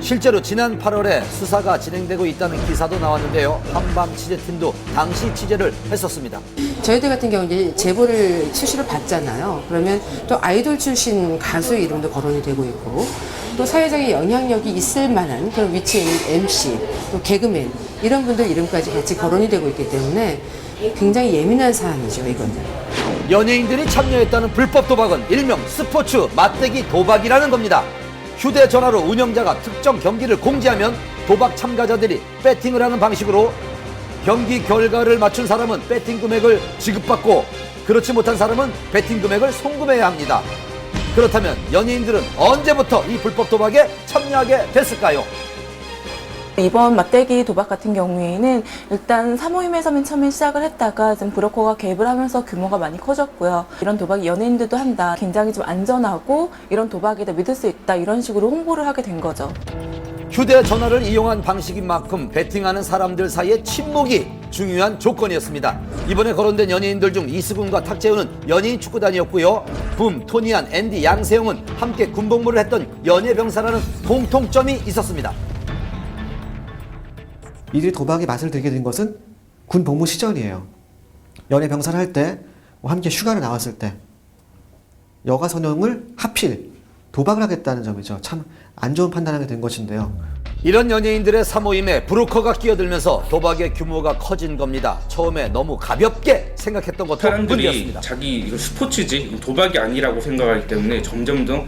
실제로 지난 8월에 수사가 진행되고 있다는 기사도 나왔는데요. 한밤 취재팀도 당시 취재를 했었습니다. 저희들 같은 경우는 제보를 출시를 받잖아요. 그러면 또 아이돌 출신 가수 이름도 거론이 되고 있고 또 사회적인 영향력이 있을 만한 그런 위치에 있는 MC, 또 개그맨 이런 분들 이름까지 같이 거론이 되고 있기 때문에 굉장히 예민한 사안이죠, 이거는. 연예인들이 참여했다는 불법 도박은 일명 스포츠 맞대기 도박이라는 겁니다. 휴대전화로 운영자가 특정 경기를 공지하면 도박 참가자들이 배팅을 하는 방식으로 경기 결과를 맞춘 사람은 배팅 금액을 지급받고 그렇지 못한 사람은 배팅 금액을 송금해야 합니다. 그렇다면 연예인들은 언제부터 이 불법 도박에 참여하게 됐을까요? 이번 맞대기 도박 같은 경우에는 일단 사모임에서 맨 처음에 시작을 했다가 좀 브로커가 개입을 하면서 규모가 많이 커졌고요. 이런 도박이 연예인들도 한다. 굉장히 좀 안전하고 이런 도박이다 믿을 수 있다. 이런 식으로 홍보를 하게 된 거죠. 휴대전화를 이용한 방식인 만큼 배팅하는 사람들 사이의 친목이 중요한 조건이었습니다. 이번에 거론된 연예인들 중 이수근과 탁재훈은 연예인 축구단이었고요. 붐, 토니안, 앤디, 양세형은 함께 군복무를 했던 연예병사라는 공통점이 있었습니다. 이들이 도박의 맛을 들게 된 것은 군 복무 시절이에요. 연예 병사를 할 때, 함께 휴가를 나왔을 때, 여가 선용을 하필 도박을 하겠다는 점이죠. 참 안 좋은 판단하게 된 것인데요. 이런 연예인들의 사모임에 브로커가 끼어들면서 도박의 규모가 커진 겁니다. 처음에 너무 가볍게 생각했던 것도 사람들이 문제였습니다. 자기 이거 스포츠지 도박이 아니라고 생각하기 때문에 점점 더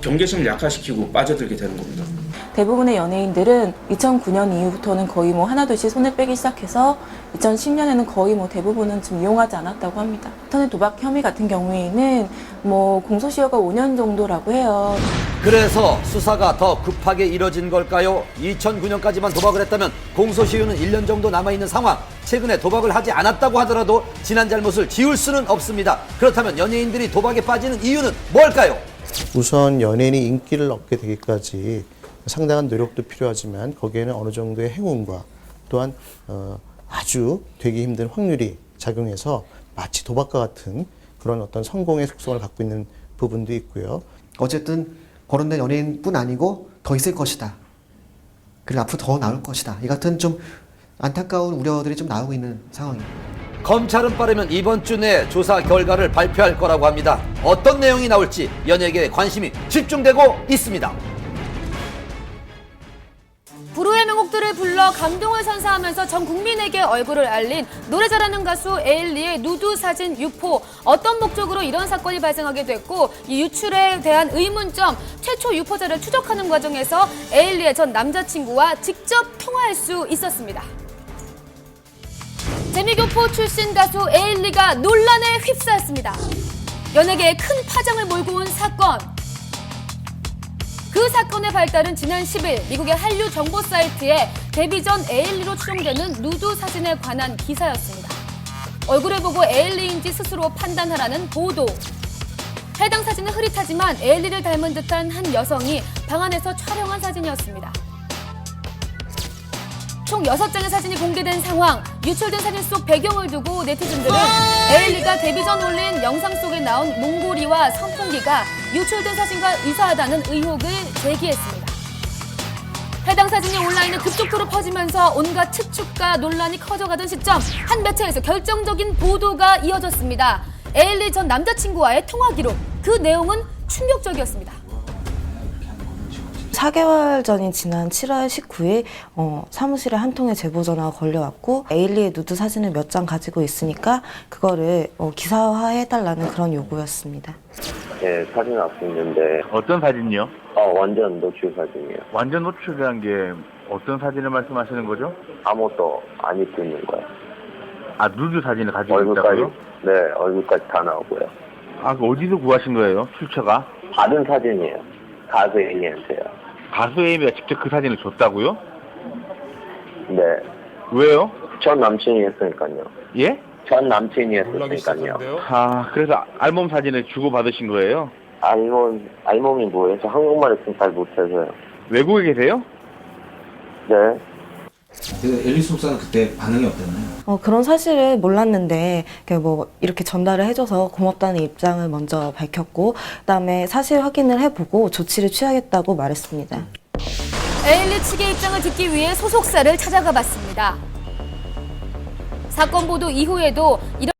경계심을 약화시키고 빠져들게 되는 겁니다. 대부분의 연예인들은 2009년 이후부터는 거의 뭐 하나둘씩 손을 빼기 시작해서 2010년에는 거의 뭐 대부분은 좀 이용하지 않았다고 합니다. 인터넷 도박 혐의 같은 경우에는 뭐 공소시효가 5년 정도라고 해요. 그래서 수사가 더 급하게 이뤄진 걸까요? 2009년까지만 도박을 했다면 공소시효는 1년 정도 남아있는 상황. 최근에 도박을 하지 않았다고 하더라도 지난 잘못을 지울 수는 없습니다. 그렇다면 연예인들이 도박에 빠지는 이유는 뭘까요? 우선 연예인이 인기를 얻게 되기까지 상당한 노력도 필요하지만 거기에는 어느 정도의 행운과 또한 아주 되기 힘든 확률이 작용해서 마치 도박과 같은 그런 어떤 성공의 속성을 갖고 있는 부분도 있고요. 어쨌든 거론된 연예인뿐 아니고 더 있을 것이다. 그리고 앞으로 더 나올 것이다. 이 같은 좀 안타까운 우려들이 좀 나오고 있는 상황입니다. 검찰은 빠르면 이번 주 내 조사 결과를 발표할 거라고 합니다. 어떤 내용이 나올지 연예계에 관심이 집중되고 있습니다. 불후의 명곡들을 불러 감동을 선사하면서 전 국민에게 얼굴을 알린 노래 잘하는 가수 에일리의 누드 사진 유포. 어떤 목적으로 이런 사건이 발생하게 됐고 이 유출에 대한 의문점, 최초 유포자를 추적하는 과정에서 에일리의 전 남자친구와 직접 통화할 수 있었습니다. 재미교포 출신 가수 에일리가 논란에 휩싸였습니다. 연예계에 큰 파장을 몰고 온 사건. 그 사건의 발달은 지난 10일 미국의 한류 정보 사이트에 데뷔 전 에일리로 추정되는 누드 사진에 관한 기사였습니다. 얼굴을 보고 에일리인지 스스로 판단하라는 보도. 해당 사진은 흐릿하지만 에일리를 닮은 듯한 한 여성이 방 안에서 촬영한 사진이었습니다. 총 6장의 사진이 공개된 상황. 유출된 사진 속 배경을 두고 네티즌들은 에일리가 데뷔 전 올린 영상 속에 나온 몽골이와 선풍기가 유출된 사진과 유사하다는 의혹을 제기했습니다. 해당 사진이 온라인에 급속도로 퍼지면서 온갖 추측과 논란이 커져가던 시점 한 매체에서 결정적인 보도가 이어졌습니다. 에일리 전 남자친구와의 통화 기록. 그 내용은 충격적이었습니다. 4개월 전인 지난 7월 19일 사무실에 한 통의 제보 전화가 걸려왔고 에일리의 누드 사진을 몇 장 가지고 있으니까 그거를 기사화해달라는 그런 요구였습니다. 네, 사진 앞에 있는데. 어떤 사진이요? 완전 노출 사진이에요. 완전 노출이란 게 어떤 사진을 말씀하시는 거죠? 아무것도 안 입고 있는 거예요. 아, 누드 사진을 가지고 있다고요? 네, 얼굴까지 다 나오고요. 아, 그 어디서 구하신 거예요? 출처가? 받은 사진이에요. 가수 A한테요. 가수 에이미가 직접 그 사진을 줬다고요? 네. 왜요? 전 남친이 했으니까요. 예? 전 남친이 했으니까요. 아, 그래서 알몸 사진을 주고받으신 거예요? 알몸이 뭐예요? 저 한국말을 잘 못해서요. 외국에 계세요? 네. 그 앨리스 목사는 그때 반응이 어땠나요? 그런 사실을 몰랐는데 이렇게 전달을 해줘서 고맙다는 입장을 먼저 밝혔고 그다음에 사실 확인을 해보고 조치를 취하겠다고 말했습니다. 에일리 측의 입장을 듣기 위해 소속사를 찾아가 봤습니다. 사건 보도 이후에도 이런